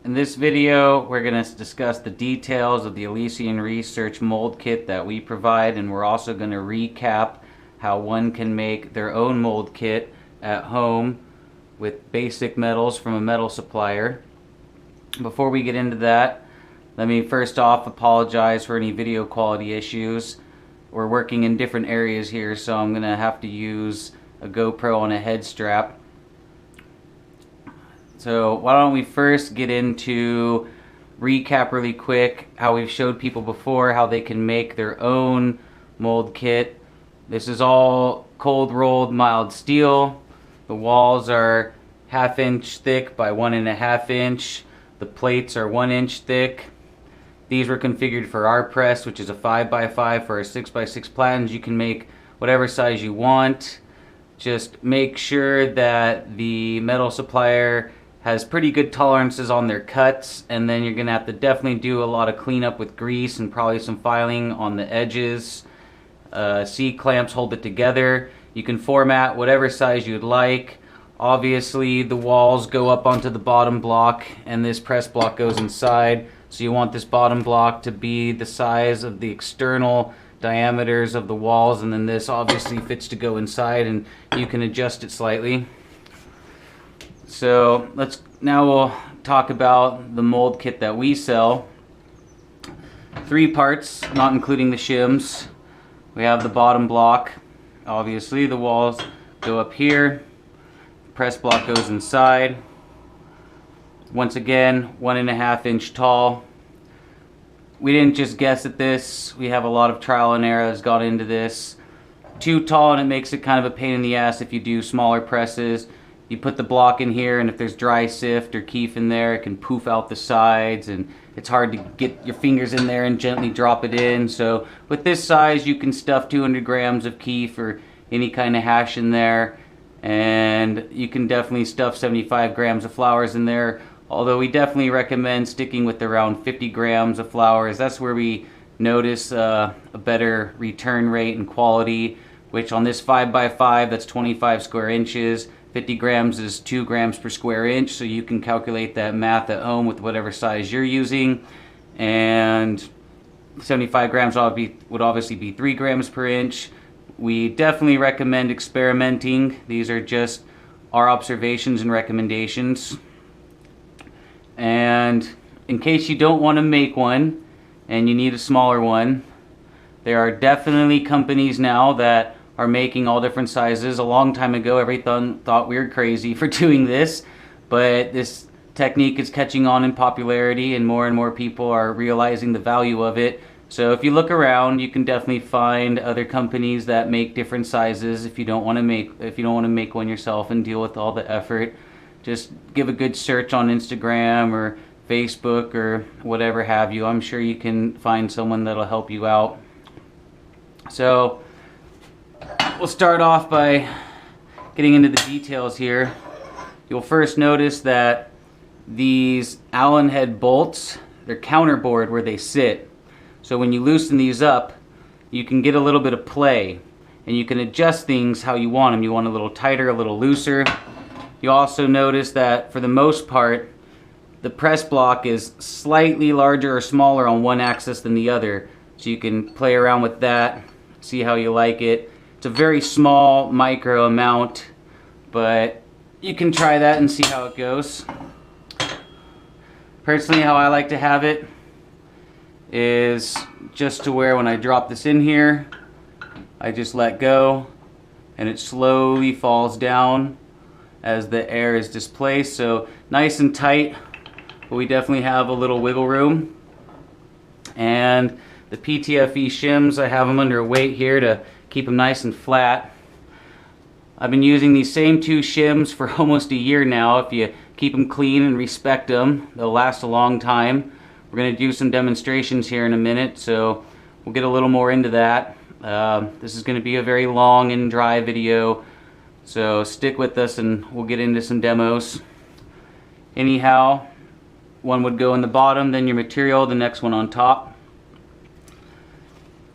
In this video, we're going to discuss the details of the Elysian Research mold kit that we provide, and we're also going to recap how one can make their own mold kit at home with basic metals from a metal supplier. Before we get into that, let me first off apologize for any video quality issues. We're working in different areas here, so I'm going to have to use a GoPro on a head strap. So why don't we first get into recap really quick how we've showed people before how they can make their own mold kit. This is all cold rolled mild steel. The walls are 1/2 inch thick by 1.5 inch. The plates are 1 inch thick. These were configured for our press, which is a 5x5 for a 6x6 platens. You can make whatever size you want. Just make sure that the metal supplier has pretty good tolerances on their cuts, and then you're gonna have to definitely do a lot of cleanup with grease and probably some filing on the edges. C-clamps hold it together. You can format whatever size you'd like. Obviously the walls go up onto the bottom block and this press block goes inside, so you want this bottom block to be the size of the external diameters of the walls, and then this obviously fits to go inside, and you can adjust it slightly. So we'll talk about the mold kit that we sell. 3 parts, not including the shims. We have the bottom block. Obviously the walls go up here. Press block goes inside. Once again, 1.5 inch tall. We didn't just guess at this. We have a lot of trial and error that's gone into this. Too tall, and it makes it kind of a pain in the ass if you do smaller presses. You put the block in here, and if there's dry sift or keef in there, it can poof out the sides, and it's hard to get your fingers in there and gently drop it in. So with this size, you can stuff 200 grams of keef or any kind of hash in there, and you can definitely stuff 75 grams of flowers in there. Although we definitely recommend sticking with around 50 grams of flowers. That's where we notice a better return rate and quality, which on this 5x5, that's 25 square inches. 50 grams is 2 grams per square inch, so you can calculate that math at home with whatever size you're using. And 75 grams would obviously be 3 grams per inch. We definitely recommend experimenting. These are just our observations and recommendations. And in case you don't want to make one and you need a smaller one, there are definitely companies now that are making all different sizes. A long time ago, everyone thought we were crazy for doing this, but this technique is catching on in popularity, and more people are realizing the value of it. So if you look around, you can definitely find other companies that make different sizes. If you don't want to make one yourself and deal with all the effort, just give a good search on Instagram or Facebook or whatever have you. I'm sure you can find someone that'll help you out. So we'll start off by getting into the details here. You'll first notice that these Allen head bolts, they're counterbored where they sit. So when you loosen these up, you can get a little bit of play, and you can adjust things how you want them. You want a little tighter, a little looser. You also notice that for the most part, the press block is slightly larger or smaller on one axis than the other. So you can play around with that, see how you like it. It's a very small micro amount, but you can try that and see how it goes. Personally, how I like to have it is just to where when I drop this in here, I just let go and it slowly falls down as the air is displaced. So nice and tight, but we definitely have a little wiggle room. And the PTFE shims, I have them under a weight here to keep them nice and flat. I've been using these same 2 shims for almost a year now. If you keep them clean and respect them, they'll last a long time. We're going to do some demonstrations here in a minute, so we'll get a little more into that. This is going to be a very long and dry video, so stick with us and we'll get into some demos. Anyhow, one would go in the bottom, then your material, the next one on top.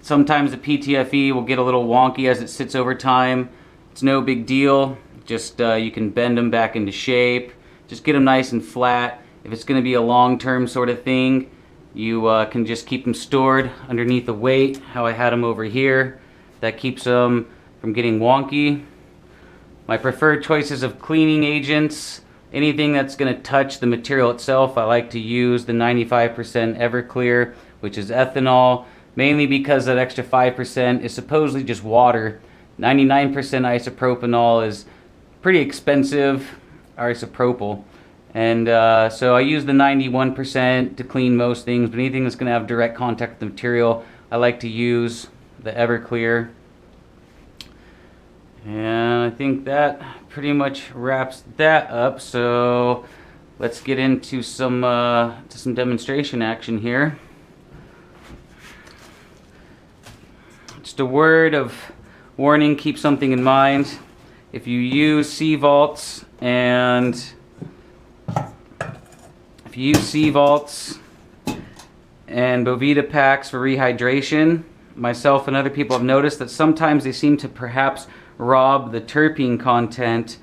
Sometimes the PTFE will get a little wonky as it sits over time. It's no big deal. Just you can bend them back into shape. Just get them nice and flat. If it's going to be a long-term sort of thing, you can just keep them stored underneath a weight, how I had them over here. That keeps them from getting wonky. My preferred choices of cleaning agents, anything that's going to touch the material itself, I like to use the 95% Everclear, which is ethanol, mainly because that extra 5% is supposedly just water. 99% isopropanol is pretty expensive, isopropyl. And so I use the 91% to clean most things, but anything that's going to have direct contact with the material, I like to use the Everclear. And I think that pretty much wraps that up. So let's get into some demonstration action here. Just a word of warning, keep something in mind. If you use sea vaults and Bovita packs for rehydration, myself and other people have noticed that sometimes they seem to perhaps rob the terpene content.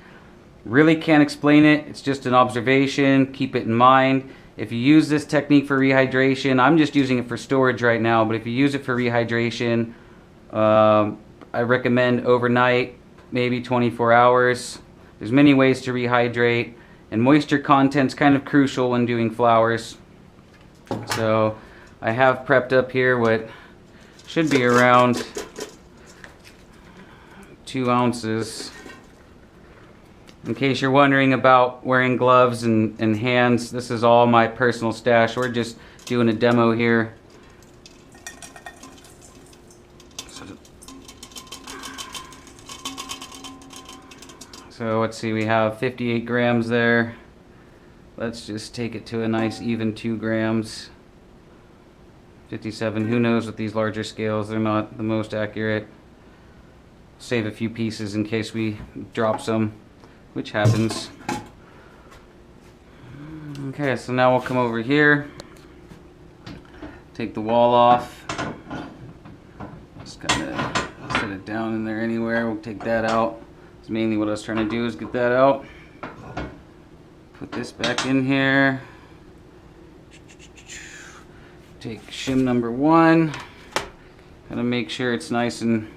Really can't explain it. It's just an observation. Keep it in mind. If you use this technique for rehydration, I'm just using it for storage right now, but if you use it for rehydration, I recommend overnight, maybe 24 hours. There's many ways to rehydrate, and moisture content's kind of crucial when doing flowers. So I have prepped up here what should be around 2 ounces. In case you're wondering about wearing gloves and hands, this is all my personal stash. We're just doing a demo here. So let's see, we have 58 grams there. Let's just take it to a nice even 2 grams. 57, who knows with these larger scales, they're not the most accurate. Save a few pieces in case we drop some, which happens. Okay, so now we'll come over here, take the wall off. Just kind of set it down in there anywhere. We'll take that out. That's mainly what I was trying to do, is get that out. Put this back in here. Take shim number 1. Gotta make sure it's nice and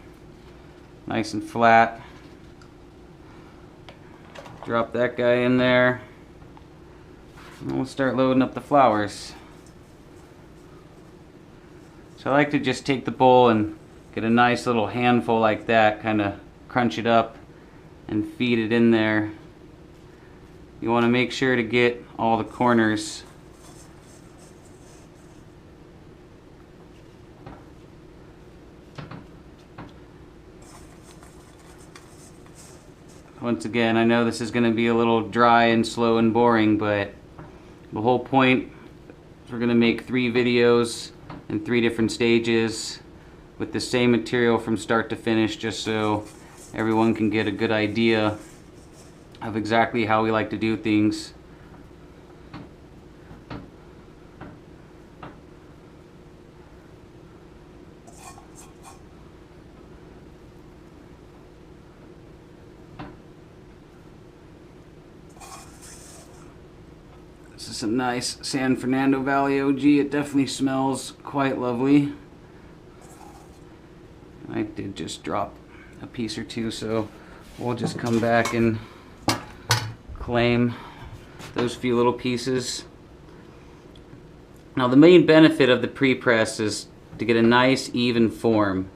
flat. Drop that guy in there. And we'll start loading up the flowers. So I like to just take the bowl and get a nice little handful like that, kind of crunch it up and feed it in there. You want to make sure to get all the corners. Once again, I know this is going to be a little dry and slow and boring, but the whole point is we're going to make 3 videos in 3 different stages with the same material from start to finish, just so everyone can get a good idea of exactly how we like to do things. This is some nice San Fernando Valley OG. It definitely smells quite lovely. I did just drop a piece or 2, so we'll just come back and claim those few little pieces. Now the main benefit of the pre-press is to get a nice even form.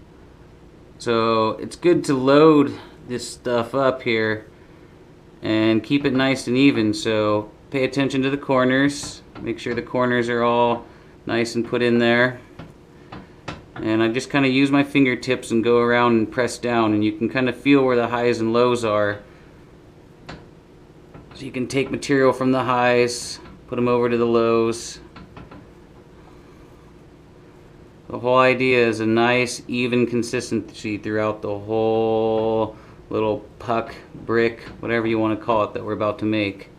So it's good to load this stuff up here and keep it nice and even. So pay attention to the corners. Make sure the corners are all nice and put in there. And I just kind of use my fingertips and go around and press down, and you can kind of feel where the highs and lows are. So you can take material from the highs, put them over to the lows. The whole idea is a nice even consistency throughout the whole little puck, brick, whatever you want to call it that we're about to make.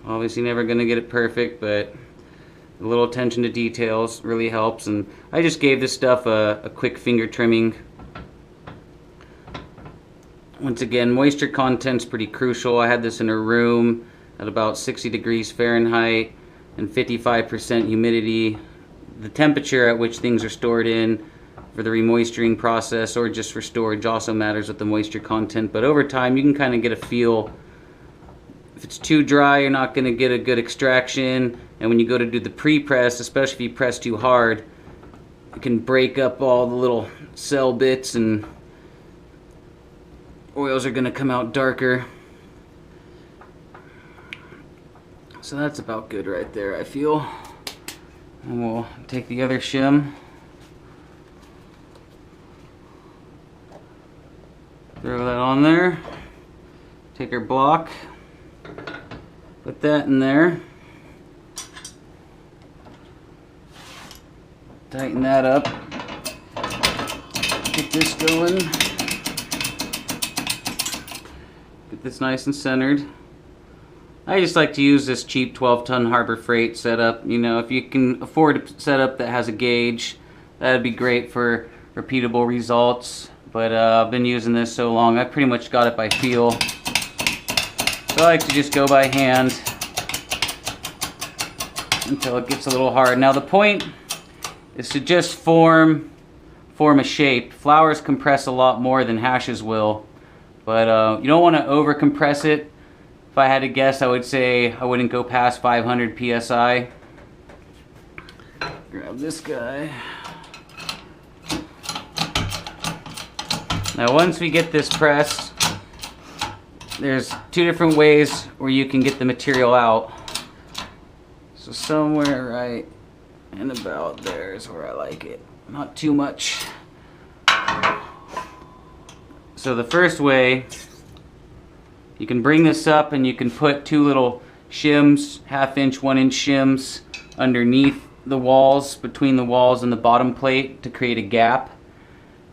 Obviously never going to get it perfect, but A little attention to details really helps, and I just gave this stuff a quick finger trimming. Once again, moisture content's pretty crucial. I had this in a room at about 60 degrees Fahrenheit and 55% humidity. The temperature at which things are stored in for the remoisturing process or just for storage also matters with the moisture content, but over time you can kind of get a feel. If it's too dry, you're not going to get a good extraction, and when you go to do the pre-press, especially if you press too hard, it can break up all the little cell bits and oils are going to come out darker. So that's about good right there, I feel. And we'll take the other shim, throw that on there, take our block, put that in there, tighten that up, get this going, get this nice and centered. I just like to use this cheap 12-ton Harbor Freight setup. You know, if you can afford a setup that has a gauge, that'd be great for repeatable results. But I've been using this so long, I pretty much got it by feel. So I like to just go by hand until it gets a little hard. Now the point is to just form a shape. Flowers compress a lot more than hashes will, but you don't want to over compress it. If I had to guess, I would say I wouldn't go past 500 psi. Grab this guy. Now once we get this pressed, there's two different ways where you can get the material out. So somewhere right and about there is where I like it. Not too much. So the first way, you can bring this up and you can put two little shims, 1/2 inch, 1 inch shims underneath the walls, between the walls and the bottom plate to create a gap.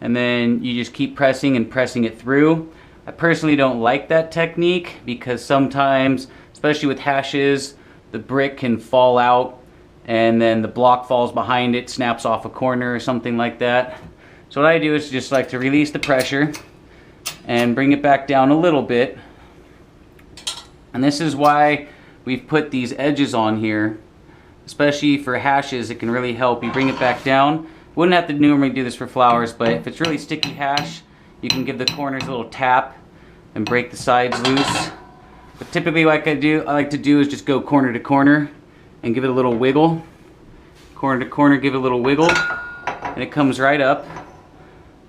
And then you just keep pressing and pressing it through. I personally don't like that technique because sometimes, especially with hashes, the brick can fall out and then the block falls behind it, snaps off a corner or something like that. So what I do is just like to release the pressure and bring it back down a little bit. And this is why we've put these edges on here, especially for hashes. It can really help. You bring it back down. Wouldn't have to normally do this for flowers, but if it's really sticky hash, you can give the corners a little tap and break the sides loose. But typically like I like to do is just go corner to corner and give it a little wiggle. Corner to corner, give it a little wiggle, and it comes right up.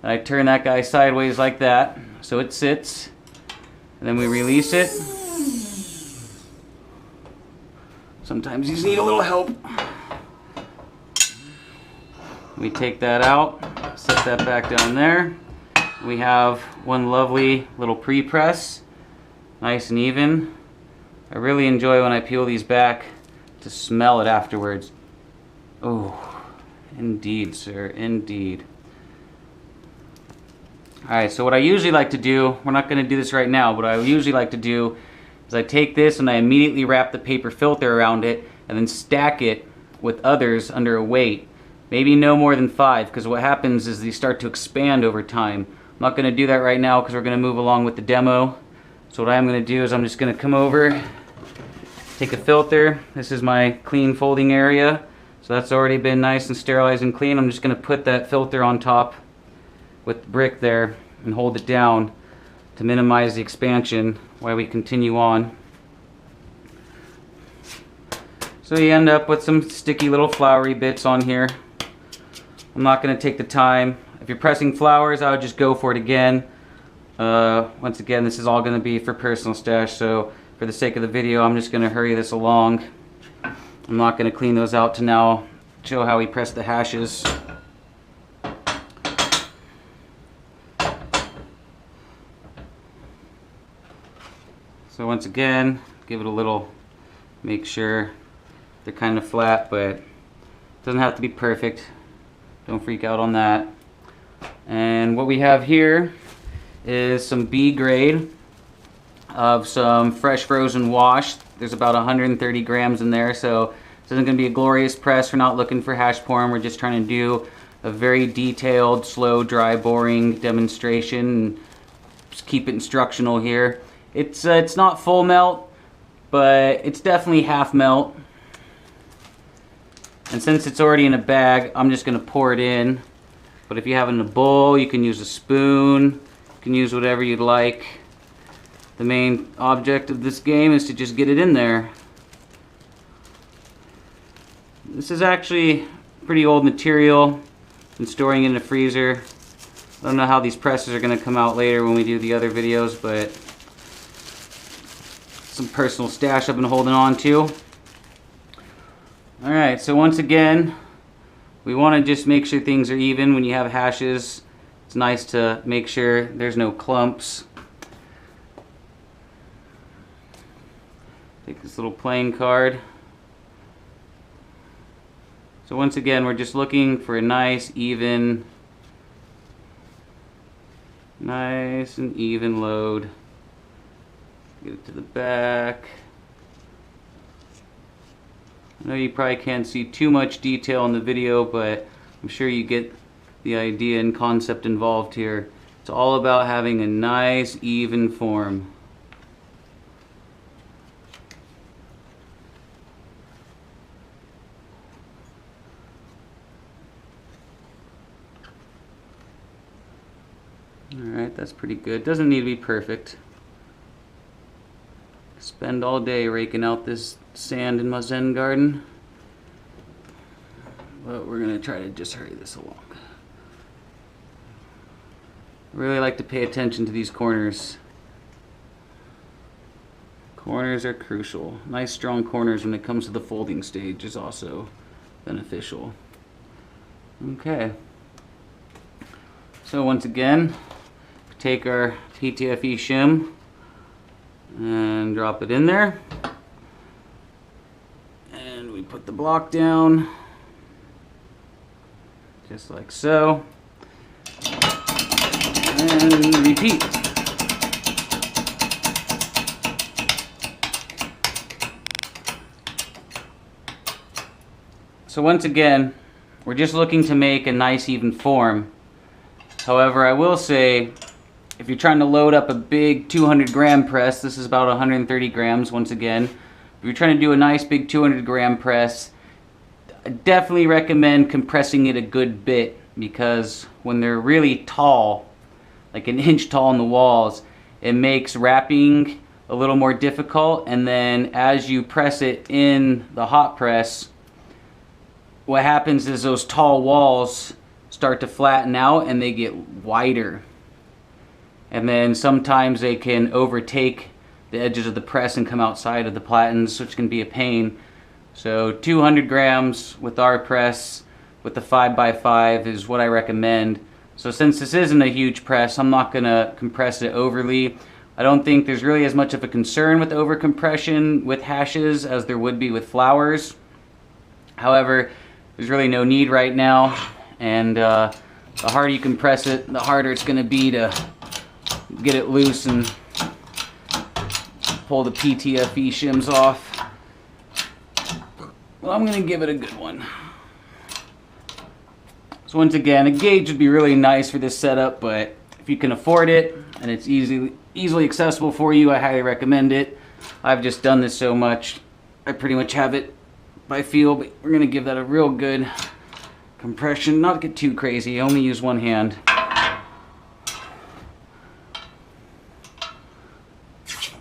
And I turn that guy sideways like that, so it sits. And then we release it. Sometimes you just need a little help. We take that out, set that back down there. We have one lovely little pre-press, nice and even. I really enjoy when I peel these back to smell it afterwards. Oh, indeed, sir, indeed. Alright, so what I usually like to do, we're not going to do this right now, but what I usually like to do is I take this and I immediately wrap the paper filter around it and then stack it with others under a weight. Maybe no more than 5, because what happens is they start to expand over time. I'm not going to do that right now because we're going to move along with the demo. So what I'm going to do is I'm just going to come over, take a filter. This is my clean folding area. So that's already been nice and sterilized and clean. I'm just going to put that filter on top with the brick there and hold it down to minimize the expansion while we continue on. So you end up with some sticky little flowery bits on here. I'm not going to take the time. If you're pressing flowers, I would just go for it again. Once again, this is all going to be for personal stash, so for the sake of the video, I'm just going to hurry this along. I'm not going to clean those out to now show how we press the hashes. So once again, give it a little, make sure they're kind of flat, but it doesn't have to be perfect. Don't freak out on that. And what we have here is some B grade of some fresh frozen wash. There's about 130 grams in there, so This isn't going to be a glorious press. We're not looking for hash porn. We're just trying to do a very detailed, slow, dry boring demonstration. And just keep it instructional here. It's not full melt, but it's definitely half melt. And since it's already in a bag, I'm just going to pour it in. But if you have it in a bowl, you can use a spoon. You can use whatever you'd like. The main object of this game is to just get it in there. This is actually pretty old material. Been storing it in the freezer. I don't know how these presses are going to come out later when we do the other videos, but some personal stash I've been holding on to. Alright, so once again, we want to just make sure things are even when you have hashes. It's nice to make sure there's no clumps. Take this little playing card. So once again, we're just looking for a nice and even load. Get it to the back. I know you probably can't see too much detail in the video, but I'm sure you get the idea and concept involved here. It's all about having a nice, even form. Alright, that's pretty good. Doesn't need to be perfect. Spend all day raking out this sand in my Zen garden. But we're going to try to just hurry this along. I really like to pay attention to these corners. Corners are crucial. Nice strong corners when it comes to the folding stage is also beneficial. Okay. So once again, take our PTFE shim and drop it in there. And we put the block down, just like so. And repeat. So once again, we're just looking to make a nice even form. However, I will say, if you're trying to load up a big 200-gram press, this is about 130 grams once again. If you're trying to do a nice big 200-gram press, I definitely recommend compressing it a good bit, because when they're really tall, like an inch tall in the walls, it makes wrapping a little more difficult. And then as you press it in the hot press, what happens is those tall walls start to flatten out and they get wider. And then sometimes they can overtake the edges of the press and come outside of the platens, which can be a pain. So 200 grams with our press with the 5x5 is what I recommend. So since this isn't a huge press, I'm not going to compress it overly. I don't think there's really as much of a concern with overcompression with hashes as there would be with flowers. However, there's really no need right now. And the harder you compress it, the harder it's going to be to get it loose and pull the PTFE shims off. Well, I'm going to give it a good one. So once again, a gauge would be really nice for this setup, but if you can afford it and it's easily accessible for you, I highly recommend it. I've just done this so much, I pretty much have it by feel, but we're going to give that a real good compression. Not get too crazy, only use one hand.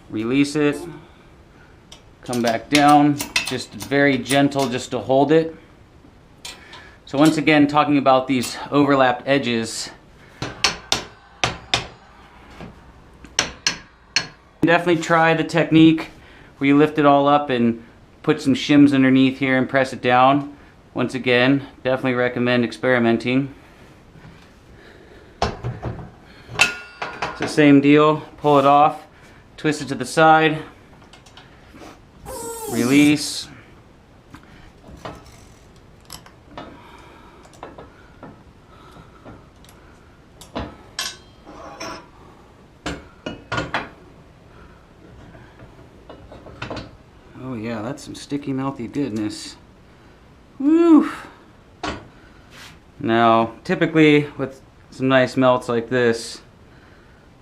Release it, come back down, just very gentle just to hold it. So once again, talking about these overlapped edges, definitely try the technique where you lift it all up and put some shims underneath here and press it down. Once again, definitely recommend experimenting. It's the same deal, pull it off, twist it to the side, release. Oh yeah, that's some sticky mouthy goodness. Now, typically with some nice melts like this,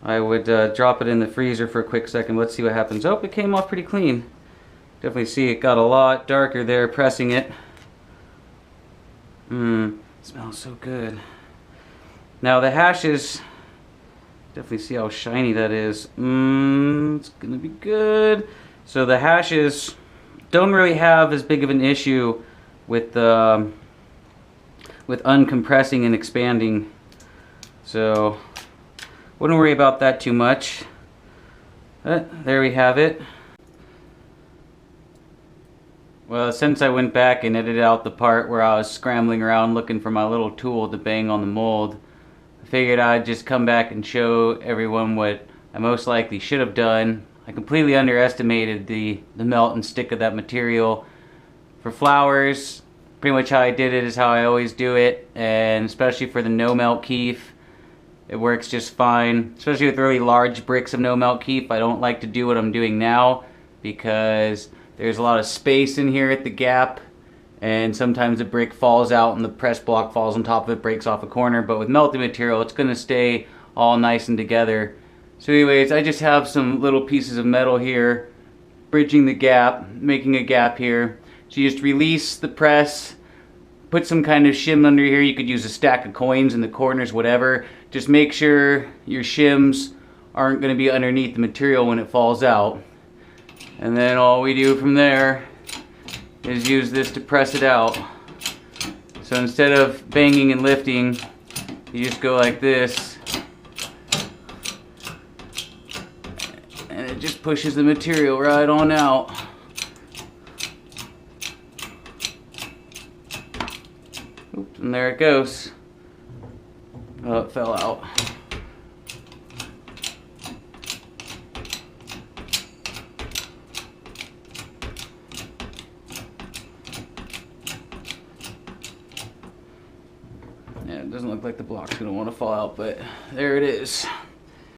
I would drop it in the freezer for a quick second. Let's see what happens. Oh, it came off pretty clean. Definitely see it got a lot darker there pressing it. Smells so good. Now the hashes, definitely see how shiny that is. It's gonna be good. So the hashes don't really have as big of an issue with uncompressing and expanding. So wouldn't worry about that too much. But there we have it. Well, since I went back and edited out the part where I was scrambling around looking for my little tool to bang on the mold, I figured I'd just come back and show everyone what I most likely should have done. I completely underestimated the melt and stick of that material. For flowers, pretty much how I did it is how I always do it, and especially for the no melt keef, it works just fine. Especially with really large bricks of no melt keef, I don't like to do what I'm doing now because there's a lot of space in here at the gap, and sometimes the brick falls out and the press block falls on top of it, breaks off a corner. But with melted material, it's going to stay all nice and together. So anyways, I just have some little pieces of metal here bridging the gap, making a gap here. So you just release the press, put some kind of shim under here. You could use a stack of coins in the corners, whatever. Just make sure your shims aren't going to be underneath the material when it falls out. And then all we do from there is use this to press it out. So instead of banging and lifting, you just go like this. And it just pushes the material right on out. Oops, and there it goes. Oh, it fell out. Yeah, it doesn't look like the block's gonna want to fall out, but there it is.